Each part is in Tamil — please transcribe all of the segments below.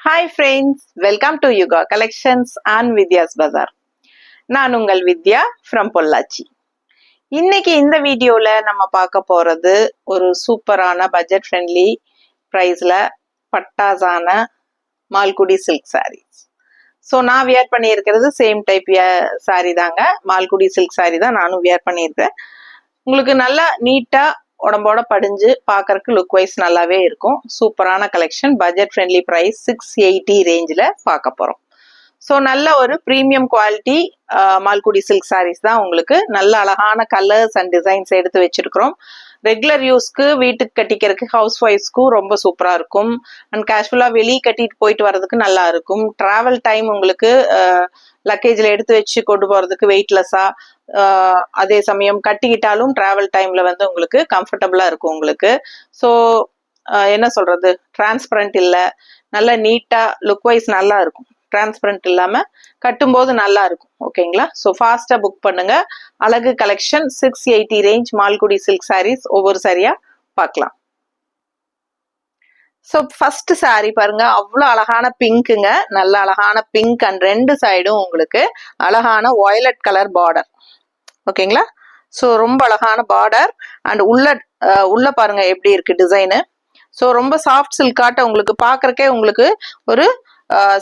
Hi friends, welcome to Yuga Collections and Vidya's Bazaar. நான் உங்கள் வித்யா from பொள்ளாச்சி. இன்னைக்கு இந்த வீடியோல நம்ம பார்க்க போறது ஒரு சூப்பரான பட்ஜெட் ஃப்ரெண்ட்லி பிரைஸ்ல பட்டாசான மால்குடி சில்க் சாரீஸ். ஸோ நான் வியர் பண்ணியிருக்கிறது சேம் டைப் சாரீ தாங்க. மால்குடி சில்க் சாரீ தான் நானும் வியர் பண்ணியிருக்கேன். உங்களுக்கு நல்லா நீட்டா உடம்போட படிஞ்சு பார்க்கறதுக்கு லுக் வைஸ் நல்லாவே இருக்கும். சூப்பரான கலெக்ஷன், பட்ஜெட் ஃப்ரெண்ட்லி ப்ரைஸ் 680 ரேஞ்சில் பார்க்க போகிறோம். ஸோ நல்ல ஒரு premium quality Malgudi silk saris தான். உங்களுக்கு நல்ல அழகான கலர்ஸ் அண்ட் டிசைன்ஸ் எடுத்து வச்சிருக்கிறோம். ரெகுலர் யூஸ்க்கு வீட்டுக்கு கட்டிக்கிறதுக்கு ஹவுஸ் ஒய்ஃப்ஸ்க்கும் ரொம்ப சூப்பராக இருக்கும். அண்ட் கேஷுவலாக வெளியே கட்டிட்டு போயிட்டு வர்றதுக்கு நல்லா இருக்கும். ட்ராவல் டைம் உங்களுக்கு லக்கேஜில் எடுத்து வச்சு கொண்டு போகிறதுக்கு வெயிட்லெஸ்ஸாக, அதே சமயம் கட்டிக்கிட்டாலும் ட்ராவல் டைமில் வந்து உங்களுக்கு கம்ஃபர்டபுளாக இருக்கும் உங்களுக்கு. ஸோ என்ன சொல்கிறது, டிரான்ஸ்பரண்ட் இல்லை, நல்லா நீட்டாக லுக் வைஸ் நல்லா இருக்கும். டிரான்ஸ்பரண்ட் இல்லாமல் கட்டும்போது நல்லா இருக்கும். ஓகேங்களா? ஸோ ஃபாஸ்ட்டாக புக் பண்ணுங்க. அழகு collection 680 range Malgudi silk saris. ஒவ்வொரு சாரியா பார்க்கலாம். ஸோ ஃபர்ஸ்ட் சாரீ பாருங்க, அவ்வளோ அழகான பிங்க்குங்க. நல்ல அழகான பிங்க் அண்ட் ரெண்டு சைடும் உங்களுக்கு அழகான வயலட் கலர் பார்டர். ஓகேங்களா? ஸோ ரொம்ப அழகான பார்டர் அண்ட் உள்ள பாருங்க எப்படி இருக்கு டிசைனு. ஸோ ரொம்ப சாஃப்ட் சில்காட்ட உங்களுக்கு பார்க்கறக்கே உங்களுக்கு ஒரு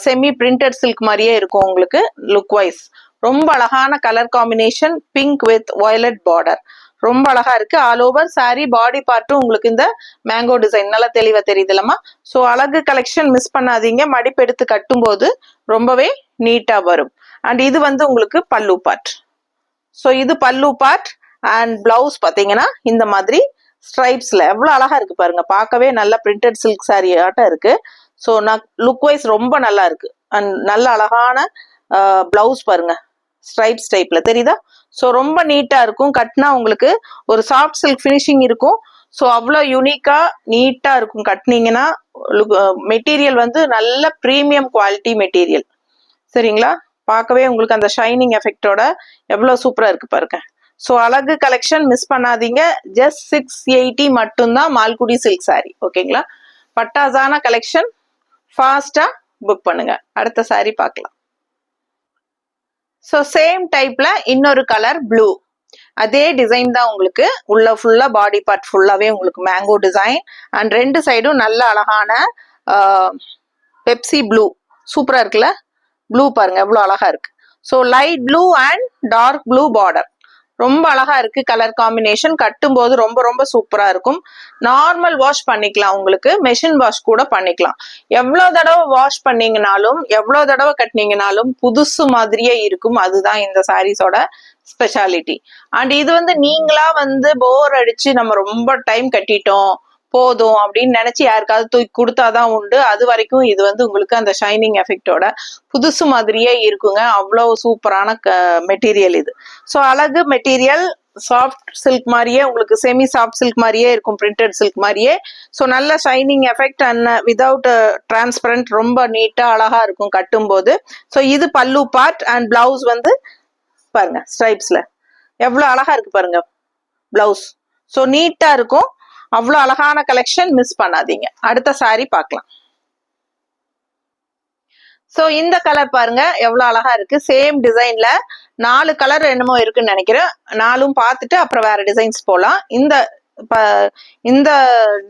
செமி பிரிண்டட் சில்க் மாதிரியே இருக்கும் உங்களுக்கு லுக் வைஸ். ரொம்ப அழகான colour combination, pink with violet border. ரொம்ப அழகா இருக்கு. ஆல் ஓவர் சாரி பாடி பார்ட்டும் உங்களுக்கு இந்த மேங்கோ டிசைன் நல்லா தெளிவா தெரியுது இல்லம்மா. ஸோ அழகு கலெக்ஷன் மிஸ் பண்ணாதீங்க. மடிப்பு எடுத்து கட்டும் போது ரொம்பவே நீட்டா வரும். அண்ட் இது வந்து உங்களுக்கு பல்லு பார்ட். ஸோ இது பல்லு பார்ட் அண்ட் பிளவுஸ் பார்த்தீங்கன்னா இந்த மாதிரி ஸ்ட்ரைப்ஸ்ல எவ்வளோ அழகா இருக்கு பாருங்க. பார்க்கவே நல்லா பிரிண்டட் சில்க் சாரி ஆட்டம் இருக்கு. ஸோ நான் லுக் வைஸ் ரொம்ப நல்லா இருக்கு. அண்ட் நல்ல அழகான பிளவுஸ் பாருங்க, ஸ்ட்ரைப்ஸ் டைப்ல தெரியுதா? ஸோ ரொம்ப நீட்டா இருக்கும். கட்டினா உங்களுக்கு ஒரு சாஃப்ட் சில்க் ஃபினிஷிங் இருக்கும். ஸோ அவ்வளோ யூனிக்கா நீட்டா இருக்கும் கட்டினீங்கன்னா. மெட்டீரியல் வந்து நல்ல ப்ரீமியம் குவாலிட்டி மெட்டீரியல். சரிங்களா? பார்க்கவே உங்களுக்கு அந்த ஷைனிங் எஃபெக்டோட எவ்வளோ சூப்பராக இருக்கு பாருங்க. ஸோ அழகு கலெக்ஷன் மிஸ் பண்ணாதீங்க. ஜஸ்ட் 680 மட்டும்தான் மால்குடி சில்க் சாரி. ஓகேங்களா? பட்டாசான கலெக்ஷன், ஃபாஸ்டா புக் பண்ணுங்க. அடுத்த சாரி பார்க்கலாம். ஸோ சேம் டைப்ல இன்னொரு கலர் ப்ளூ, அதே டிசைன் தான் உங்களுக்கு. உள்ள ஃபுல்லா பாடி பார்ட் ஃபுல்லாவே உங்களுக்கு மேங்கோ டிசைன் அண்ட் ரெண்டு சைடும் நல்ல அழகான பெப்சி ப்ளூ. சூப்பரா இருக்குல்ல? ப்ளூ பாருங்க எவ்வளோ அழகா இருக்கு. So light blue and dark blue border. ரொம்ப அழகா இருக்கு கலர் காம்பினேஷன். கட்டும் போது ரொம்ப ரொம்ப சூப்பரா இருக்கும். நார்மல் வாஷ் பண்ணிக்கலாம், உங்களுக்கு மெஷின் வாஷ் கூட பண்ணிக்கலாம். எவ்வளவு தடவை வாஷ் பண்ணீங்கனாலும் எவ்வளவு தடவை கட்டினீங்கனாலும் புதுசு மாதிரியே இருக்கும். அதுதான் இந்த சாரீஸோட ஸ்பெஷாலிட்டி. அண்ட் இது வந்து நீங்களா வந்து போர் அடிச்சு நம்ம ரொம்ப டைம் கட்டிட்டோம் போதும் அப்படின்னு நினைச்சு யாருக்காவது தூக்கி கொடுத்தாதான் உண்டு. அது வரைக்கும் இது வந்து உங்களுக்கு அந்த ஷைனிங் எஃபெக்டோட புதுசு மாதிரியே இருக்குங்க. அவ்வளவு சூப்பரான மெட்டீரியல் இது. ஸோ அழகு மெட்டீரியல், சாஃப்ட் சில்க் மாதிரியே உங்களுக்கு செமி சாஃப்ட் சில்க் மாதிரியே இருக்கும், பிரிண்டட் சில்க் மாதிரியே. ஸோ நல்ல shining effect and without transparent, ரொம்ப நீட்டா அழகா இருக்கும் கட்டும் போது. ஸோ இது பல்லு பார்ட் அண்ட் பிளவுஸ் வந்து பாருங்க ஸ்ட்ரைப்ஸ்ல எவ்வளவு அழகா இருக்கு பாருங்க பிளவுஸ். ஸோ நீட்டா இருக்கும். அவ்வளோ அழகான கலெக்ஷன், மிஸ் பண்ணாதீங்க. அடுத்த சாரி பார்க்கலாம். ஸோ இந்த கலர் பாருங்க எவ்வளோ அழகா இருக்கு. சேம் டிசைன்ல 4 கலர் என்னமோ இருக்குன்னு நினைக்கிறேன். 4ம் பார்த்துட்டு அப்புறம் வேற டிசைன்ஸ் போலாம். இந்த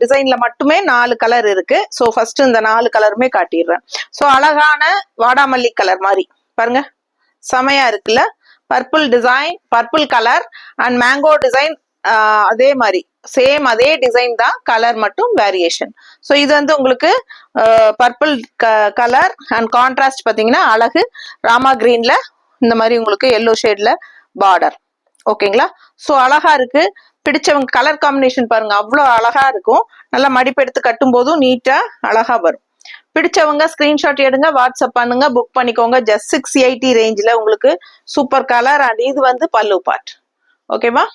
டிசைன்ல மட்டுமே 4 கலர் இருக்கு. ஸோ ஃபர்ஸ்ட் இந்த 4 கலருமே காட்டிடுறேன். ஸோ அழகான வாடாமல்லி கலர் மாதிரி பாருங்க, செமையா இருக்குல்ல? Purple design, purple colour and mango design. அதே மாதிரி சேம் அதே டிசைன் தான், கலர் மட்டும் வேரியேஷன். ஸோ இது வந்து உங்களுக்கு பர்பிள் கலர் அண்ட் கான்ட்ராஸ்ட் பார்த்தீங்கன்னா அழகு ராமா கிரீன்ல இந்த மாதிரி உங்களுக்கு எல்லோ ஷேட்ல பார்டர். ஓகேங்களா? ஸோ அழகா இருக்கு. பிடிச்சவங்க கலர் காம்பினேஷன் பாருங்க அவ்வளோ அழகா இருக்கும். நல்லா மடிப்பெடுத்து கட்டும் போதும் நீட்டா அழகா வரும். பிடிச்சவங்க ஸ்கிரீன்ஷாட் எடுங்க, வாட்ஸ்அப் பண்ணுங்க, புக் பண்ணிக்கோங்க. ஜஸ்ட் 680 ரேஞ்சில் உங்களுக்கு சூப்பர் கலர். அண்ட் இது வந்து பல்லு பார்ட். ஓகேவா?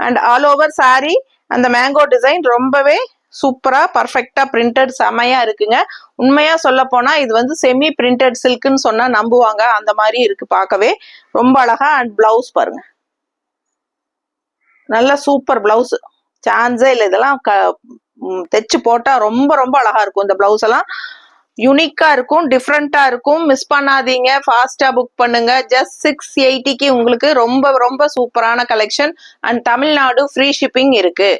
அண்ட் ஆல் ஓவர் சாரி அந்த மேங்கோ டிசைன் ரொம்பவே சூப்பரா பர்ஃபெக்டா பிரிண்டட் செமையா இருக்குங்க. உண்மையா சொல்ல போனா இது வந்து செமி பிரிண்டட் சில்க்னு சொன்னா நம்புவாங்க. அந்த மாதிரி இருக்கு பார்க்கவே ரொம்ப அழகா. அண்ட் பிளவுஸ் பாருங்க, நல்ல சூப்பர் பிளவுஸ், சான்ஸே இல்லை. இதெல்லாம் தைச்சு போட்டா ரொம்ப ரொம்ப அழகா இருக்கும் இந்த பிளவுஸ் எல்லாம். யூனிக்கா இருக்கும், டிஃப்ரெண்டா இருக்கும். மிஸ் பண்ணாதீங்க, ஃபாஸ்டா புக் பண்ணுங்க. ஜஸ்ட் 680க்கு உங்களுக்கு ரொம்ப ரொம்ப சூப்பரான collection. And Tamil Nadu free shipping இருக்கு.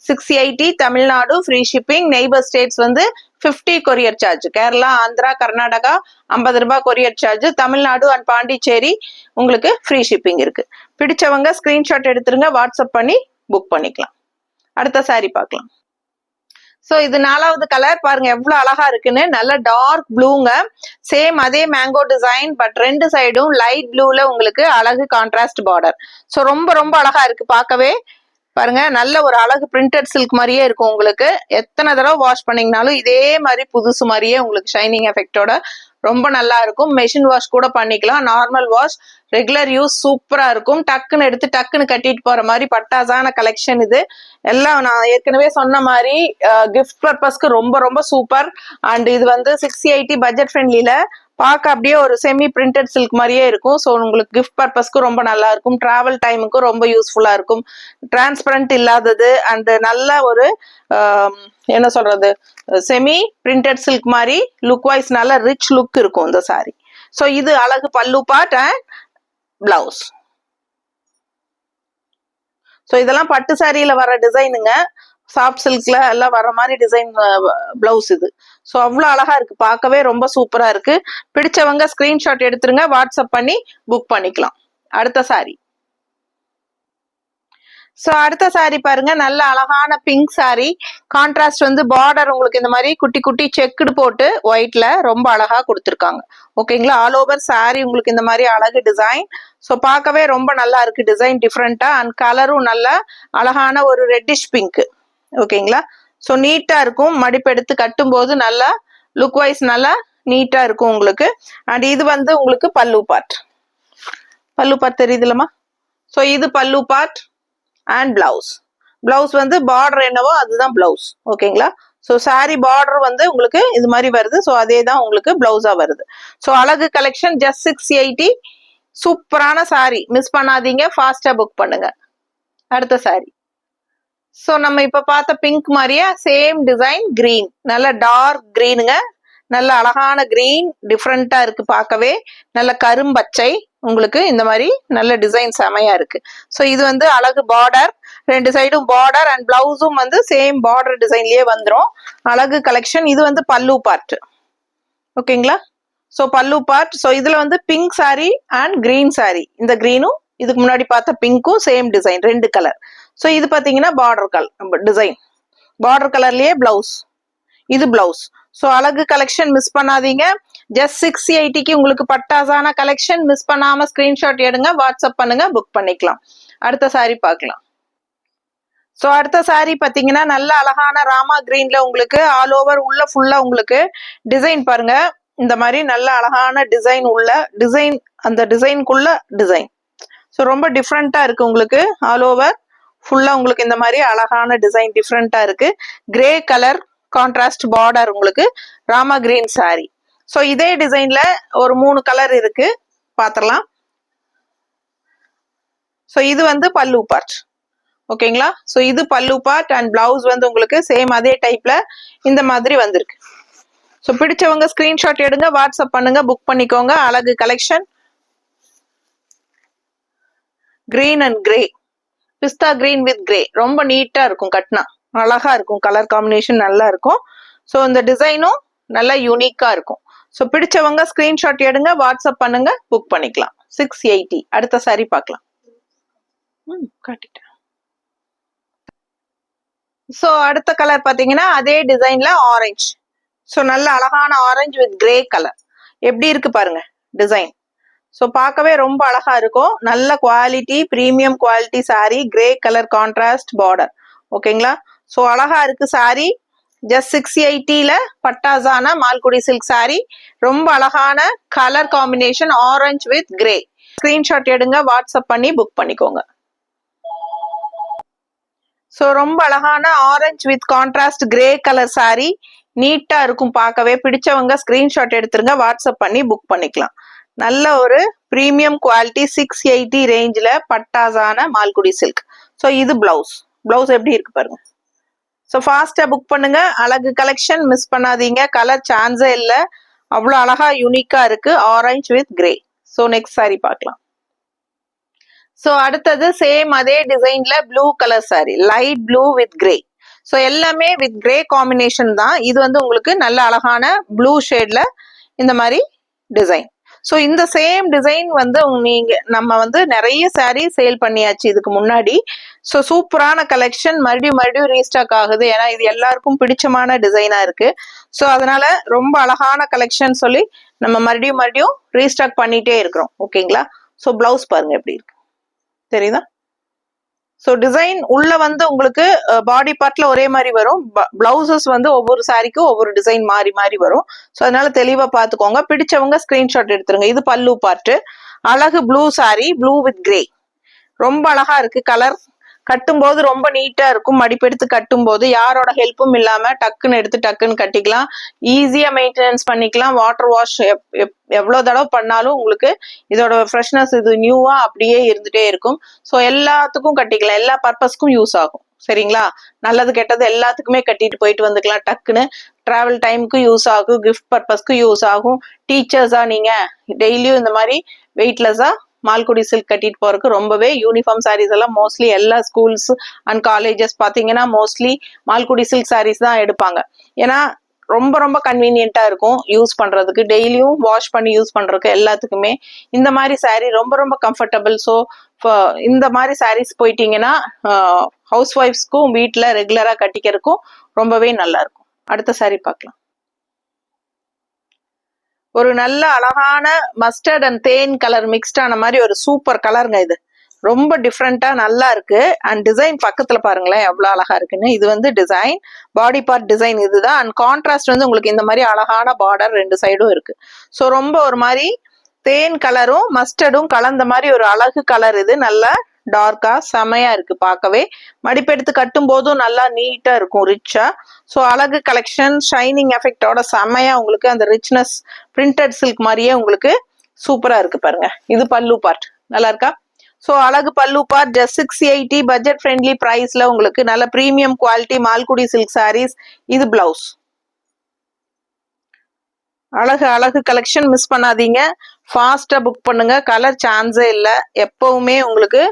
680 Tamil Nadu free shipping. Neighbour states வந்து 50 கொரியர் சார்ஜ். கேரளா, ஆந்திரா, கர்நாடகா 50 ரூபாய் courier charge. Tamil Nadu and Pondicherry உங்களுக்கு ஃப்ரீ ஷிப்பிங் இருக்கு. பிடிச்சவங்க ஸ்கிரீன்ஷாட் எடுத்துருங்க, வாட்ஸ்அப் பண்ணி புக் பண்ணிக்கலாம். அடுத்த சாரி பார்க்கலாம். சோ இது 4வது கலர் பாருங்க எவ்வளவு அழகா இருக்குன்னு. நல்ல டார்க் ப்ளூங்க. சேம் அதே மேங்கோ டிசைன், பட் ரெண்டு சைடும் லைட் ப்ளூல உங்களுக்கு அழகு கான்ட்ராஸ்ட் பார்டர். சோ ரொம்ப ரொம்ப அழகா இருக்கு பார்க்கவே. பாருங்க நல்ல ஒரு அழகு பிரிண்டட் சில்க் மாதிரியே இருக்கும் உங்களுக்கு. எத்தனை தடவை வாஷ் பண்ணீங்கனாலும் இதே மாதிரி புதுசு மாதிரியே உங்களுக்கு ஷைனிங் எஃபெக்டோட ரொம்ப நல்லா இருக்கும். மெஷின் வாஷ் கூட பண்ணிக்கலாம், நார்மல் வாஷ், ரெகுலர் யூஸ் சூப்பரா இருக்கும். டக்குன்னு எடுத்து டக்குன்னு கட்டிட்டு போற மாதிரி பட்டாசான கலெக்ஷன் இது. எல்லாம் நான் ஏற்கனவே சொன்ன மாதிரி கிஃப்ட் பர்பஸ்க்கு ரொம்ப ரொம்ப சூப்பர். அண்ட் இது வந்து 680 பட்ஜெட் ஃப்ரெண்ட்லில பார்க்க அப்படியே ஒரு செமி பிரிண்டட் சில்க் மாதிரியே இருக்கும். ஸோ உங்களுக்கு கிஃப்ட் பர்பஸ்க்கு ரொம்ப நல்லா இருக்கும். டிராவல் டைமுக்கும் ரொம்ப யூஸ்ஃபுல்லா இருக்கும். டிரான்ஸ்பரண்ட் இல்லாதது அண்ட் நல்ல ஒரு என்ன சொல்றது செமி பிரிண்டட் சில்க் மாதிரி லுக் வைஸ் நல்ல ரிச் லுக் இருக்கும் இந்த சாரி. ஸோ இது அழகு பல்லு பார்ட் அண்ட் பிளவுஸ். ஸோ இதெல்லாம் பட்டு சாரியில வர டிசைனுங்க. சாஃப்ட் சில்க்ல எல்லாம் வர மாதிரி டிசைன் பிளவுஸ் இது. ஸோ அவ்வளோ அழகா இருக்கு, பார்க்கவே ரொம்ப சூப்பரா இருக்கு. பிடிச்சவங்க ஸ்கிரீன்ஷாட் எடுத்துருங்க, வாட்ஸ்அப் பண்ணி புக் பண்ணிக்கலாம். அடுத்த சாரி. ஸோ அடுத்த சாரி பாருங்க, நல்ல அழகான பிங்க் சாரி. கான்ட்ராஸ்ட் வந்து பார்டர் உங்களுக்கு இந்த மாதிரி குட்டி குட்டி செக்குடு போட்டு ஒயிட்ல ரொம்ப அழகா கொடுத்துருக்காங்க. ஓகேங்களா, ஆல் ஓவர் சாரி உங்களுக்கு இந்த மாதிரி அழகு டிசைன். ஸோ பார்க்கவே ரொம்ப நல்லா இருக்கு டிசைன் டிஃப்ரெண்டா. அண்ட் கலரும் நல்ல அழகான ஒரு ரெட்டிஷ் பிங்க். ஓகேங்களா, ஸோ நீட்டா இருக்கும். மடிப்பு எடுத்து கட்டும் போது நல்லா லுக் வைஸ் நல்லா நீட்டா இருக்கும் உங்களுக்கு. அண்ட் இது வந்து உங்களுக்கு பல்லு பார்ட். பல்லு பார்ட் தெரியுதுலமா. ஸோ இது பல்லு பார்ட் அண்ட் பிளவுஸ். பிளவுஸ் வந்து பார்டர் என்னவோ அதுதான் பிளவுஸ். ஓகேங்களா, ஸோ சாரி பார்டர் வந்து உங்களுக்கு இது மாதிரி வருது. ஸோ அதே தான் உங்களுக்கு பிளவுஸா வருது. ஸோ அழகு கலெக்ஷன் ஜஸ்ட் 680. சூப்பரான சாரி, மிஸ் பண்ணாதீங்க, ஃபாஸ்டா புக் பண்ணுங்க. அடுத்த சாரி. ஸோ நம்ம இப்ப பார்த்த பிங்க் மாதிரியே சேம் டிசைன் கிரீன். நல்ல டார்க் கிரீனுங்க. நல்ல அழகான கிரீன், டிஃப்ரெண்டா இருக்கு பார்க்கவே. நல்ல கரும்பச்சை உங்களுக்கு இந்த மாதிரி நல்ல டிசைன் செமையா இருக்கு. ஸோ இது வந்து அழகு பார்டர், ரெண்டு சைடும் பார்டர் அண்ட் பிளவுஸும் வந்து சேம் பார்டர் டிசைன்லயே வந்துடும். அழகு கலெக்ஷன். இது வந்து பல்லு பார்ட். ஓகேங்களா, ஸோ பல்லு பார்ட். ஸோ இதுல வந்து pink sari and green sari. இந்த கிரீனும் இதுக்கு முன்னாடி பார்த்த பிங்க்கும் சேம் டிசைன், ரெண்டு கலர். ஸோ இது பார்த்தீங்கன்னா பார்டர் கலர் டிசைன், பார்டர் கலர்லயே பிளவுஸ். இது பிளவுஸ். ஸோ அழகு கலெக்ஷன் மிஸ் பண்ணாதீங்க. ஜஸ்ட் 680க்கு உங்களுக்கு பட்டாசான கலெக்ஷன். மிஸ் பண்ணாம ஸ்கிரீன்ஷாட் எடுங்க, வாட்ஸ்அப் பண்ணுங்க, புக் பண்ணிக்கலாம். அடுத்த சாரி பார்க்கலாம். ஸோ அடுத்த சாரி பார்த்தீங்கன்னா நல்ல அழகான ராமா கிரீன்ல உங்களுக்கு ஆல் ஓவர் உள்ள ஃபுல்லா உங்களுக்கு டிசைன் பாருங்க. இந்த மாதிரி நல்ல அழகான டிசைன் உள்ள டிசைன், அந்த டிசைனுக்குள்ள டிசைன். ஸோ ரொம்ப டிஃப்ரெண்டா இருக்கு உங்களுக்கு. ஆல் ஓவர் ஃபுல்லா உங்களுக்கு இந்த மாதிரி அழகான டிசைன் டிஃப்ரெண்டா இருக்கு. கிரே கலர் கான்ட்ராஸ்ட் பார்டர் உங்களுக்கு ராமா கிரீன் சாரி. ஸோ இதே டிசைன்ல ஒரு 3 கலர் இருக்கு, பாத்திரலாம். ஸோ இது வந்து பல்லு பார்ட். ஓகேங்களா, ஸோ இது பல்லு பார்ட் அண்ட் பிளவுஸ் வந்து உங்களுக்கு சேம் அதே டைப்ல இந்த மாதிரி வந்திருக்கு. ஸோ பிடிச்சவங்க ஸ்கிரீன்ஷாட் எடுங்க, வாட்ஸ்அப் பண்ணுங்க, புக் பண்ணிக்கோங்க. அழகு கலெக்ஷன். கிரீன் அண்ட் கிரே, பிஸ்தா கிரீன் வித் கிரே. ரொம்ப நீட்டா இருக்கும், கட்னா அழகா இருக்கும். கலர் காம்பினேஷன் நல்லா இருக்கும். ஸோ இந்த டிசைனும் நல்லா யூனிக்கா இருக்கும். ஸோ பிடிச்சவங்க ஸ்கிரீன்ஷாட் எடுங்க, வாட்ஸ்அப் பண்ணுங்க, புக் பண்ணிக்கலாம். 680. அடுத்த சாரி பார்க்கலாம். காட்டிட்டேன். ஸோ அடுத்த கலர் பார்த்தீங்கன்னா அதே டிசைன்ல ஆரஞ்சு. ஸோ நல்ல அழகான ஆரஞ்சு வித் கிரே கலர். எப்படி இருக்கு பாருங்க டிசைன். ஸோ பார்க்கவே ரொம்ப அழகா இருக்கும். நல்ல quality, premium quality sari. Grey colour contrast border. ஓகேங்களா, ஸோ அழகா இருக்கு சாரி. ஜஸ்ட் 680ல பட்டாசான மால்குடி சில்க் சாரி. ரொம்ப அழகான colour combination orange with grey. Screenshot எடுங்க, வாட்ஸ்அப் பண்ணி புக் பண்ணிக்கோங்க. ஸோ ரொம்ப அழகான orange with contrast grey colour sari. நீட்டா இருக்கும் பார்க்கவே. பிடிச்சவங்க ஸ்கிரீன்ஷாட் எடுத்துருங்க, வாட்ஸ்அப் பண்ணி புக் பண்ணிக்கலாம். நல்ல ஒரு ப்ரீமியம் குவாலிட்டி 680 ரேஞ்சில் பட்டாசான மால்குடி சில்க். ஸோ இது பிளவுஸ். பிளவுஸ் எப்படி இருக்கு பாருங்க. ஸோ ஃபாஸ்டா புக் பண்ணுங்க. அழகு கலெக்ஷன் மிஸ் பண்ணாதீங்க. கலர் சான்ஸே இல்லை, அவ்வளோ அழகா யூனிக்கா இருக்கு. Orange with grey. So next sorry பார்க்கலாம். ஸோ அடுத்தது சேம் அதே டிசைன்ல blue colour sorry, light blue with grey. So எல்லாமே வித் கிரே காம்பினேஷன் தான். இது வந்து உங்களுக்கு நல்ல அழகான ப்ளூ ஷேட்ல இந்த மாதிரி டிசைன். ஸோ இந்த சேம் டிசைன் வந்து நீங்க நம்ம வந்து நிறைய சாரீ சேல் பண்ணியாச்சு இதுக்கு முன்னாடி. ஸோ சூப்பரான கலெக்ஷன் மறுபடியும் ரீஸ்டாக் ஆகுது. ஏன்னா இது எல்லாருக்கும் பிடிச்சமான டிசைனா இருக்கு. ஸோ அதனால ரொம்ப அழகான கலெக்ஷன் சொல்லி நம்ம மறுபடியும் ரீஸ்டாக் பண்ணிட்டே இருக்கிறோம். ஓகேங்களா? ஸோ பிளவுஸ் பாருங்க எப்படி இருக்கு, தெரியுதா? ஸோ டிசைன் உள்ள வந்து உங்களுக்கு பாடி பார்ட்ல ஒரே மாதிரி வரும். பிளவுசஸ் வந்து ஒவ்வொரு சாரிக்கும் ஒவ்வொரு டிசைன் மாறி வரும். ஸோ அதனால தெளிவா பார்த்துக்கோங்க. பிடிச்சவங்க ஸ்கிரீன்ஷாட் எடுத்துருங்க. இது பல்லு பார்ட். அழகு blue sorry, blue with grey. ரொம்ப அழகா இருக்கு. கலர் கட்டும்போது ரொம்ப நீட்டா இருக்கும். மடிப்பெடுத்து கட்டும்போது யாரோட ஹெல்ப்பும் இல்லாம டக்குன்னு எடுத்து டக்குன்னு கட்டிக்கலாம். ஈஸியா மெயின்டெனன்ஸ் பண்ணிக்கலாம். வாட்டர் வாஷ் எவ்வளவு தடவை பண்ணாலும் உங்களுக்கு இதோட ஃப்ரெஷ்னஸ், இது நியூவா அப்படியே இருந்துட்டே இருக்கும். ஸோ எல்லாத்துக்கும் கட்டிக்கலாம், எல்லா பர்பஸ்க்கும் யூஸ் ஆகும். சரிங்களா? நல்லது கெட்டது எல்லாத்துக்குமே கட்டிட்டு போயிட்டு வந்துக்கலாம். டக்குன்னு டிராவல் டைமுக்கு யூஸ் ஆகும், கிஃப்ட் பர்பஸ்க்கு யூஸ் ஆகும். டீச்சர்ஸா நீங்க டெய்லியும் இந்த மாதிரி வெயிட்லெஸ்ஸா மால்குடி சில்க் கட்டிட்டு போறதுக்கு ரொம்பவே யூனிஃபார்ம் சாரீஸ் எல்லாம் மோஸ்ட்லி எல்லா ஸ்கூல்ஸ் அண்ட் காலேஜஸ் பாத்தீங்கன்னா மோஸ்ட்லி மால்குடி சில்க் சாரீஸ் தான் எடுப்பாங்க. ஏன்னா ரொம்ப கன்வீனியன்ட்டா இருக்கும் யூஸ் பண்றதுக்கு. டெய்லியும் வாஷ் பண்ணி யூஸ் பண்றதுக்கு எல்லாத்துக்குமே இந்த மாதிரி சாரீ ரொம்ப கம்ஃபர்டபுள். ஸோ இந்த மாதிரி சாரீஸ் போயிட்டீங்கன்னா ஹவுஸ் ஒய்ஃப்ஸ்க்கும் வீட்டில் ரெகுலரா கட்டிக்கிறதுக்கும் ரொம்பவே நல்லா இருக்கும். அடுத்த சாரீ பார்க்கலாம். ஒரு நல்ல அழகான mustard and than colour mixed ஆன மாதிரி ஒரு சூப்பர் கலருங்க. இது ரொம்ப டிஃப்ரெண்டா நல்லா இருக்கு. அண்ட் டிசைன் பக்கத்துல பாருங்களேன் எவ்வளவு அழகா இருக்குன்னு. இது வந்து டிசைன், பாடி பார்ட் டிசைன் இதுதான். அண்ட் கான்ட்ராஸ்ட் வந்து உங்களுக்கு இந்த மாதிரி அழகான பார்டர் ரெண்டு சைடும் இருக்கு. ஸோ ரொம்ப ஒரு மாதிரி தேன் கலரும் மஸ்டர்டும் கலந்த மாதிரி ஒரு அழகு கலர். இது நல்ல டார்க்கா செமையா இருக்கு பார்க்கவே. மடிப்பெடுத்து கட்டும் போதும் நல்லா நீட்டா இருக்கும், ரிச்சா. ஸோ அழகு கலெக்ஷன், ஷைனிங் எஃபெக்டோட செமையா உங்களுக்கு அந்த ரிச்னஸ் பிரிண்டட் சில்க் மாதிரியே உங்களுக்கு சூப்பரா இருக்கு பாருங்க. இது பல்லு பார்ட் நல்லா இருக்கா? ஸோ அழகு பல்லு பார்ட் ஜஸ்ட் 680 பட்ஜெட் ஃப்ரெண்ட்லி பிரைஸ்ல உங்களுக்கு நல்ல premium quality Malgudi silk saris. இது பிளவுஸ். அழகு கலெக்ஷன் மிஸ் பண்ணாதீங்க. ஃபாஸ்டா புக் பண்ணுங்க. கலர் சான்ஸே இல்லை. எப்பவுமே உங்களுக்கு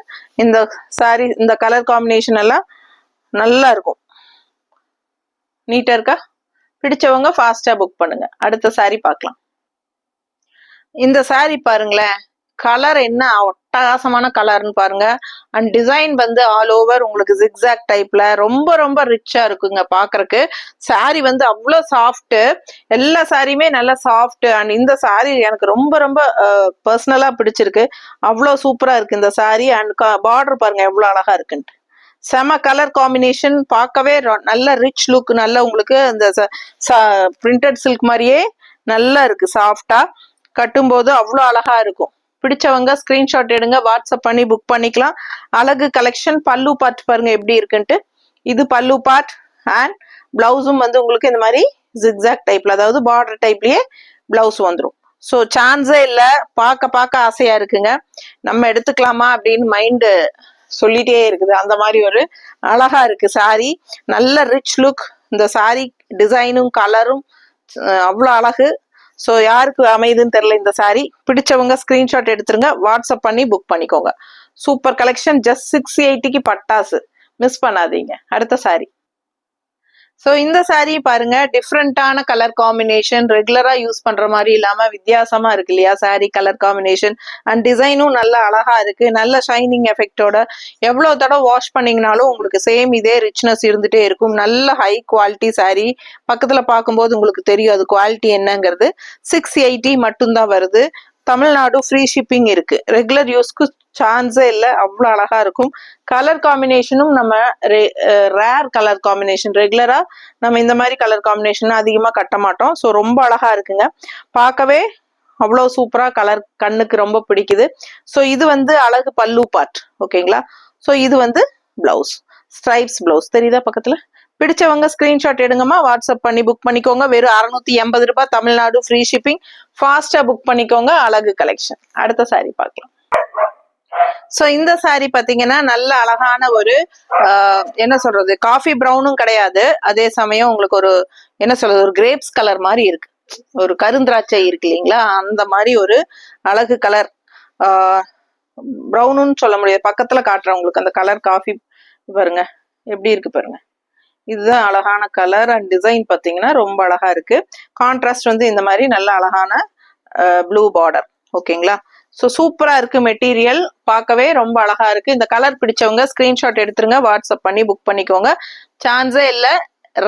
இந்த சாரி இந்த கலர் காம்பினேஷன் எல்லாம் நல்லா இருக்கும். நீட்டா இருக்கா? பிடிச்சவங்க ஃபாஸ்டா புக் பண்ணுங்க. அடுத்த சாரி பார்க்கலாம். இந்த சாரி பாருங்களேன், கலர் என்ன அட்டகாசமான கலர்னு பாருங்க. அண்ட் டிசைன் வந்து ஆல் ஓவர் உங்களுக்கு ஜிக்ஸாக் டைப்ல ரொம்ப ரிச்சா இருக்குங்க பாக்குறதுக்கு. சாரி வந்து அவ்வளோ சாஃப்ட். எல்லா சாரியுமே நல்லா சாஃப்ட். அண்ட் இந்த சாரி எனக்கு ரொம்ப பர்சனலா பிடிச்சிருக்கு. அவ்வளோ சூப்பரா இருக்கு இந்த சாரி. அண்ட் பார்டர் பாருங்க எவ்வளவு அழகா இருக்குன்ட்டு. செம கலர் காம்பினேஷன், பார்க்கவே நல்ல ரிச் லுக். நல்ல உங்களுக்கு இந்த பிரிண்டட் சில்க் மாதிரியே நல்லா இருக்கு. சாஃப்டா கட்டும்போது அவ்வளோ அழகா இருக்கும். பிடிச்சவங்க ஸ்கிரீன்ஷாட் எடுங்க, வாட்ஸ்அப் பண்ணி புக் பண்ணிக்கலாம். அழகு கலெக்ஷன். பல்லு பார்ட் பாருங்க எப்படி இருக்குன்ட்டு. இது பல்லு பார்ட். அண்ட் பிளவுஸும் வந்து உங்களுக்கு இந்த மாதிரி ஜிக்ஸாக் டைப்ல, அதாவது பார்டர் டைப்லயே பிளவுஸ் வந்துடும். ஸோ சான்ஸே இல்லை. பார்க்க ஆசையா இருக்குங்க. நம்ம எடுத்துக்கலாமா அப்படின்னு மைண்டு சொல்லிட்டே இருக்குது. அந்த மாதிரி ஒரு அழகா இருக்கு சாரி. நல்ல ரிச் லுக். இந்த சாரி டிசைனும் கலரும் அவ்வளோ அழகு. ஸோ யாருக்கு அமைதுன்னு தெரியல இந்த சாரி. பிடிச்சவங்க ஸ்கிரீன்ஷாட் எடுத்துருங்க, வாட்ஸ்அப் பண்ணி புக் பண்ணிக்கோங்க. Super collection. ஜஸ்ட் 680 பட்டாசு. மிஸ் பண்ணாதீங்க. அடுத்த சாரி. ஸோ இந்த சாரி பாருங்க, டிஃப்ரெண்டான கலர் காம்பினேஷன். ரெகுலரா யூஸ் பண்ற மாதிரி இல்லாம வித்தியாசமா இருக்கு இல்லையா சாரி கலர் காம்பினேஷன். அண்ட் டிசைனும் நல்ல அழகா இருக்கு. நல்ல ஷைனிங் எஃபெக்டோட எவ்வளவு தடவை வாஷ் பண்ணீங்கனாலும் உங்களுக்கு சேம் இதே ரிச்னஸ் இருந்துட்டே இருக்கும். நல்ல ஹை குவாலிட்டி சாரி. பக்கத்துல பார்க்கும்போது உங்களுக்கு தெரியும் அது குவாலிட்டி என்னங்கிறது. 680 மட்டும்தான் வருது. தமிழ்நாடு ஃப்ரீ ஷிப்பிங் இருக்கு. ரெகுலர் யூஸ்க்கு சான்ஸே இல்லை. அவ்வளோ அழகா இருக்கும். கலர் காம்பினேஷனும் நம்ம ரேர் கலர் காம்பினேஷன். ரெகுலரா நம்ம இந்த மாதிரி கலர் காம்பினேஷன் அதிகமா கட்ட மாட்டோம். ஸோ ரொம்ப அழகா இருக்குங்க. பார்க்கவே அவ்வளோ சூப்பரா கலர் கண்ணுக்கு ரொம்ப பிடிக்குது. ஸோ இது வந்து அழகு பல்லு பார்ட். ஓகேங்களா? ஸோ இது வந்து பிளவுஸ், ஸ்ட்ரைப்ஸ் பிளவுஸ். தெரியுதா பக்கத்துல? பிடிச்சவங்க ஸ்கிரீன்ஷாட் எடுங்கம்மா, வாட்ஸ்அப் பண்ணி புக் பண்ணிக்கோங்க. வெறும் 680 ரூபாய். Tamil Nadu free shipping. ஃபாஸ்டா புக் பண்ணிக்கோங்க. அழகு கலெக்ஷன். அடுத்த சாரி பார்க்கலாம். ஸோ இந்த சாரி பாத்தீங்கன்னா நல்ல அழகான ஒரு என்ன சொல்றது, காஃபி ப்ரௌனும் கிடையாது, அதே சமயம் உங்களுக்கு ஒரு என்ன சொல்றது, ஒரு கிரேப்ஸ் கலர் மாதிரி இருக்கு, ஒரு கருந்திராட்சை இருக்கு இல்லைங்களா, அந்த மாதிரி ஒரு அழகு கலர். ப்ரௌனுன்னு சொல்ல முடியாது, பக்கத்துல காட்டுறேன் உங்களுக்கு அந்த கலர். காஃபி பாருங்க எப்படி இருக்கு பாருங்க, இதுதான் அழகான கலர் அண்ட் டிசைன். பாத்தீங்கன்னா ரொம்ப அழகா இருக்கு. கான்ட்ராஸ்ட் வந்து இந்த மாதிரி நல்ல அழகான ப்ளூ பார்டர். ஓகேங்களா, ஸோ சூப்பரா இருக்கு மெட்டீரியல், பார்க்கவே ரொம்ப அழகா இருக்கு. இந்த கலர் பிடிச்சவங்க ஸ்கிரீன்ஷாட் எடுத்துருங்க, வாட்ஸ்அப் பண்ணி புக் பண்ணிக்கோங்க. சான்ஸே இல்லை,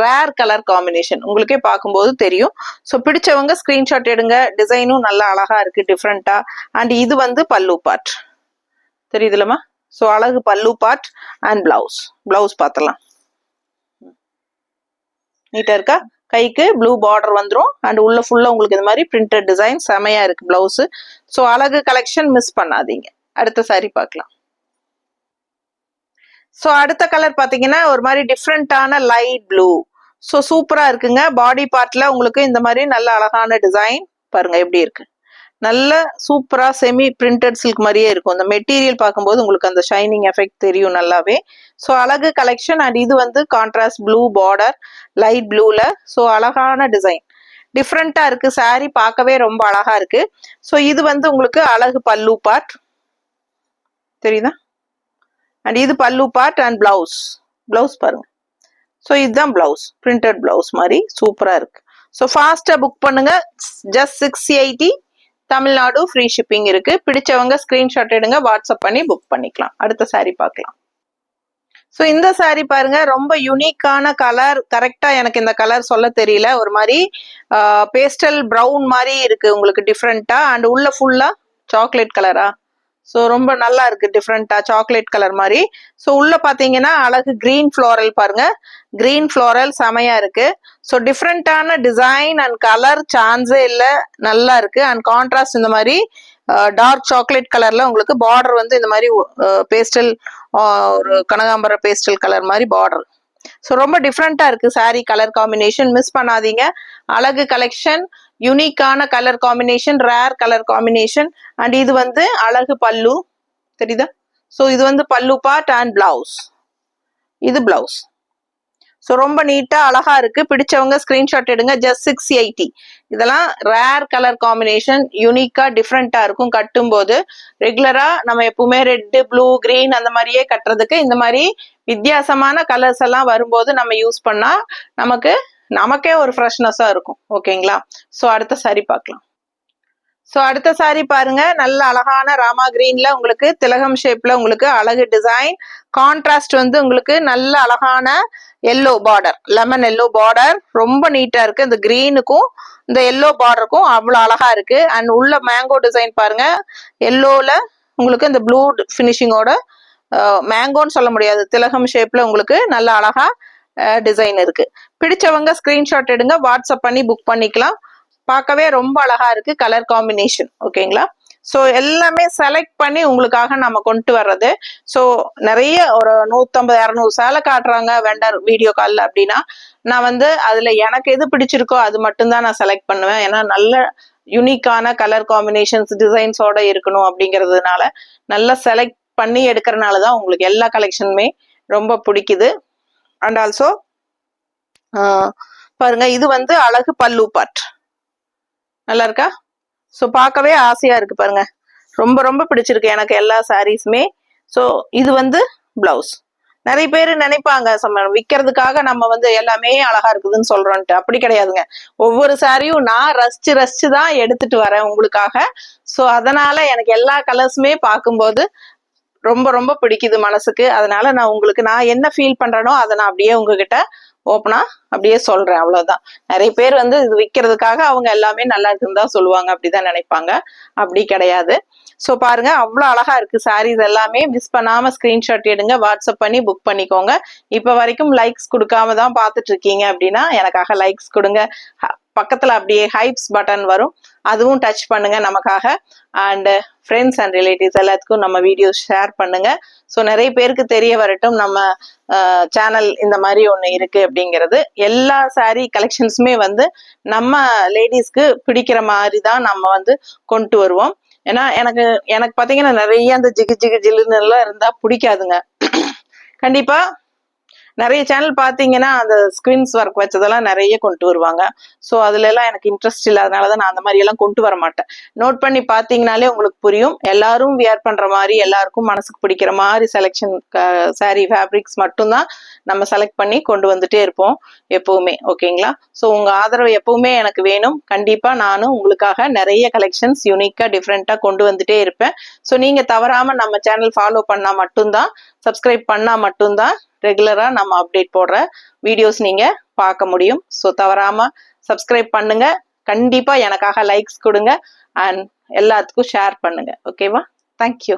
ரேர் கலர் காம்பினேஷன், உங்களுக்கே பார்க்கும்போது தெரியும். ஸோ பிடிச்சவங்க ஸ்கிரீன்ஷாட் எடுங்க. டிசைனும் நல்லா அழகா இருக்கு, டிஃப்ரெண்டா. அண்ட் இது வந்து பல்லு பார்ட் தெரியுதுலமா. ஸோ அழகு பல்லு பார்ட் அண்ட் பிளவுஸ் பார்த்தலாம். நீட்டா இருக்கா, கைக்கு ப்ளூ பார்டர் வந்துடும் அண்ட் உள்ள ஃபுல்லா உங்களுக்கு இந்த மாதிரி பிரிண்டட் டிசைன் செமையா இருக்கு பிளவுஸ். ஸோ அழகு கலெக்ஷன் மிஸ் பண்ணாதீங்க. அடுத்த சாரி பார்க்கலாம். ஸோ அடுத்த கலர் பாத்தீங்கன்னா ஒரு மாதிரி டிஃப்ரெண்டான லைட் ப்ளூ. ஸோ சூப்பரா இருக்குங்க. பாடி பார்ட்ல உங்களுக்கு இந்த மாதிரி நல்ல அழகான டிசைன் பாருங்க எப்படி இருக்கு, நல்ல சூப்பரா செமி பிரிண்டட் சில்க் மாதிரியே இருக்கும். இந்த மெட்டீரியல் பார்க்கும்போது உங்களுக்கு அந்த ஷைனிங் எஃபெக்ட் தெரியும் நல்லாவே. ஸோ அழகு கலெக்ஷன் அண்ட் இது வந்து கான்ட்ராஸ்ட் ப்ளூ பார்டர் லைட் ப்ளூல. ஸோ அழகான டிசைன், டிஃப்ரெண்டா இருக்கு. சாரி பார்க்கவே ரொம்ப அழகா இருக்கு. ஸோ இது வந்து உங்களுக்கு அழகு பல்லு பார்ட் தெரியுதா, அண்ட் இது பல்லு பார்ட் அண்ட் பிளவுஸ் பாருங்க. ஸோ இதுதான் பிளவுஸ், பிரிண்டட் பிளவுஸ் மாதிரி சூப்பரா இருக்கு. ஸோ ஃபாஸ்டா புக் பண்ணுங்க. ஜஸ்ட் 680 தமிழ்நாடு ஃப்ரீ ஷிப்பிங் இருக்கு. பிடிச்சவங்க ஸ்கிரீன்ஷாட் எடுங்க, வாட்ஸ்அப் பண்ணி புக் பண்ணிக்கலாம். அடுத்த சாரி பார்க்கலாம். ஸோ இந்த சாரி பாருங்க, ரொம்ப யூனிக்கான கலர். கரெக்டா எனக்கு இந்த கலர் சொல்ல தெரியல, ஒரு மாதிரி பேஸ்டல் ப்ரௌன் மாதிரி இருக்கு உங்களுக்கு டிஃப்ரெண்டா. அண்ட் உள்ள ஃபுல்லா சாக்லேட் கலரா. ஸோ ரொம்ப நல்லா இருக்கு, டிஃப்ரெண்டா சாக்லேட் கலர் மாதிரி. ஸோ உள்ள பாத்தீங்கன்னா அழகு கிரீன் ஃப்ளோரல் பாருங்க, கிரீன் ஃப்ளோரல் செமையா இருக்கு. ஸோ டிஃப்ரெண்டான டிசைன் அண்ட் கலர் சான்ஸே இல்லை, நல்லா இருக்கு. அண்ட் கான்ட்ராஸ்ட் இந்த மாதிரி டார்க் சாக்லேட் கலர்ல உங்களுக்கு பார்டர் வந்து இந்த மாதிரி பேஸ்டல், ஒரு கனகாம்பர பேஸ்டல் கலர் மாதிரி பார்டர். ஸோ ரொம்ப டிஃப்ரெண்டா இருக்கு சாரி கலர் காம்பினேஷன், மிஸ் பண்ணாதீங்க. அழகு கலெக்ஷன், யூனிக்கான colour combination, rare colour combination. And இது வந்து அழகு பல்லு தெரியுதா. ஸோ இது வந்து பல்லு பார்ட் அண்ட் பிளவுஸ், இது பிளவுஸ். ஸோ ரொம்ப நீட்டா அழகா இருக்கு. பிடிச்சவங்க ஸ்கிரீன்ஷாட் எடுங்க. ஜஸ்ட் 680. இதெல்லாம் ரேர் கலர் காம்பினேஷன், யூனிக்கா டிஃப்ரெண்டா இருக்கும். கட்டும் போது ரெகுலரா நம்ம எப்பவுமே ரெட் ப்ளூ கிரீன் அந்த மாதிரியே கட்டுறதுக்கு இந்த மாதிரி வித்தியாசமான கலர்ஸ் எல்லாம் வரும்போது நம்ம யூஸ் பண்ணா நமக்கே ஒரு ஃப்ரெஷ்னஸா இருக்கும். ஓகேங்களா, ஸோ அடுத்த சாரி பார்க்கலாம். ஸோ அடுத்த சாரி பாருங்க, நல்ல அழகான ராமா கிரீன்ல உங்களுக்கு திலகம் ஷேப்ல உங்களுக்கு அழகு டிசைன். கான்ட்ராஸ்ட் வந்து உங்களுக்கு நல்ல அழகான yellow border, lemon yellow border ரொம்ப நீட்டா இருக்கு. இந்த கிரீனுக்கும் இந்த எல்லோ பார்டருக்கும் அவ்வளவு அழகா இருக்கு. அண்ட் உள்ள மேங்கோ டிசைன் பாருங்க, எல்லோல உங்களுக்கு இந்த ப்ளூ ஃபினிஷிங்கோட, மேங்கோன்னு சொல்ல முடியாது, திலகம் ஷேப்ல உங்களுக்கு நல்ல அழகா டிசைன் இருக்கு. பிடிச்சவங்க ஸ்கிரீன்ஷாட் எடுங்க, வாட்ஸ்அப் பண்ணி புக் பண்ணிக்கலாம். பார்க்கவே ரொம்ப அழகா இருக்கு கலர் காம்பினேஷன். ஓகேங்களா, ஸோ எல்லாமே செலக்ட் பண்ணி உங்களுக்காக நம்ம கொண்டு வர்றது. ஸோ நிறைய ஒரு 150-200 சேலை காட்டுறாங்க வெண்டர் வீடியோ காலில் அப்படின்னா, நான் வந்து அதுல எனக்கு எது பிடிச்சிருக்கோ அது மட்டும்தான் நான் செலக்ட் பண்ணுவேன். ஏன்னா நல்ல யூனிக்கான கலர் காம்பினேஷன்ஸ் டிசைன்ஸோட இருக்கணும் அப்படிங்கிறதுனால நல்லா செலக்ட் பண்ணி எடுக்கிறதுனாலதான் உங்களுக்கு எல்லா கலெக்ஷனுமே ரொம்ப பிடிக்குது. அண்ட் ஆல்சோ பாருங்க, இது வந்து அழகு பல்லு பார்ட் நல்லா இருக்கா. ஸோ பார்க்கவே ஆசையா இருக்கு பாருங்க, ரொம்ப ரொம்ப பிடிச்சிருக்கு எனக்கு எல்லா சாரீஸுமே. ஸோ இது வந்து பிளவுஸ். நிறைய பேர் நினைப்பாங்க விற்கிறதுக்காக நம்ம வந்து எல்லாமே அழகா இருக்குதுன்னு சொல்றோன்ட்டு, அப்படி கிடையாதுங்க. ஒவ்வொரு சாரியும் நான் ரசிச்சு தான் எடுத்துட்டு வரேன் உங்களுக்காக. ஸோ அதனால எனக்கு எல்லா கலர்ஸுமே பார்க்கும்போது ரொம்ப ரொம்ப பிடிக்குது மனசுக்கு. அதனால நான் என்ன ஃபீல் பண்றேனோ அதை நான் அப்படியே உங்ககிட்ட ஓப்பனா அப்படியே சொல்றேன், அவ்வளவுதான். நிறைய பேர் வந்து இது விற்கிறதுக்காக அவங்க எல்லாமே நல்லா இருக்குன்னு தான் சொல்லுவாங்க, அப்படிதான் நினைப்பாங்க. அப்படி கிடையாது. ஸோ பாருங்க, அவ்வளோ அழகா இருக்கு சாரீஸ் எல்லாமே. மிஸ் பண்ணாம ஸ்கிரீன்ஷாட் எடுங்க, வாட்ஸ்அப் பண்ணி புக் பண்ணிக்கோங்க. இப்ப வரைக்கும் லைக்ஸ் கொடுக்காம தான் பார்த்துட்டு இருக்கீங்க அப்படின்னா எனக்காக லைக்ஸ் கொடுங்க. பக்கத்துல அப்படியே ஹைப்ஸ் பட்டன் வரும், அதுவும் டச் பண்ணுங்க நமக்காக. அண்ட் ஃப்ரெண்ட்ஸ் அண்ட் ரிலேட்டிவ்ஸ் எல்லாத்துக்கும் நம்ம வீடியோஸ் ஷேர் பண்ணுங்க. ஸோ நிறைய பேருக்கு தெரிய வரட்டும் நம்ம சேனல் இந்த மாதிரி ஒன்று இருக்கு அப்படிங்கிறது. எல்லா சாரீ கலெக்ஷன்ஸுமே வந்து நம்ம லேடிஸ்க்கு பிடிக்கிற மாதிரி தான் நம்ம வந்து கொண்டு வருவோம். ஏன்னா எனக்கு எனக்கு பாத்தீங்கன்னா நிறைய அந்த ஜிகு ஜிகு ஜில்லுன்னு எல்லாம் இருந்தா பிடிக்காதுங்க. கண்டிப்பா நிறைய சேனல் பாத்தீங்கன்னா அந்த ஸ்கிரீன்ஸ் ஒர்க் வச்சதெல்லாம் நிறைய கொண்டு வருவாங்க. ஸோ அதுல எல்லாம் எனக்கு இன்ட்ரெஸ்ட் இல்லாதனாலதான் நான் அந்த மாதிரி எல்லாம் கொண்டு வர மாட்டேன். நோட் பண்ணி பாத்தீங்கன்னாலே உங்களுக்கு புரியும். எல்லாரும் வியர் பண்ற மாதிரி எல்லாருக்கும் மனசுக்கு பிடிக்கிற மாதிரி செலெக்ஷன் சாரி ஃபேப்ரிக்ஸ் மட்டும்தான் நம்ம செலக்ட் பண்ணி கொண்டு வந்துட்டே இருப்போம் எப்பவுமே. ஓகேங்களா? ஸோ உங்க ஆதரவு எப்பவுமே எனக்கு வேணும். கண்டிப்பா நானும் உங்களுக்காக நிறைய கலெக்ஷன்ஸ் யூனிக்கா டிஃப்ரெண்டா கொண்டு வந்துட்டே இருப்பேன். ஸோ நீங்க தவறாம நம்ம சேனல் ஃபாலோ பண்ணா மட்டும்தான், சப்ஸ்கிரைப் பண்ணா மட்டும்தான் ரெகுலரா நம்ம அப்டேட் போடுற வீடியோஸ் நீங்க பார்க்க முடியும். ஸோ தவறாம சப்ஸ்கிரைப் பண்ணுங்க. கண்டிப்பா எனக்காக லைக்ஸ் கொடுங்க அண்ட் எல்லாத்துக்கும் ஷேர் பண்ணுங்க. ஓகேவா? தேங்க்யூ.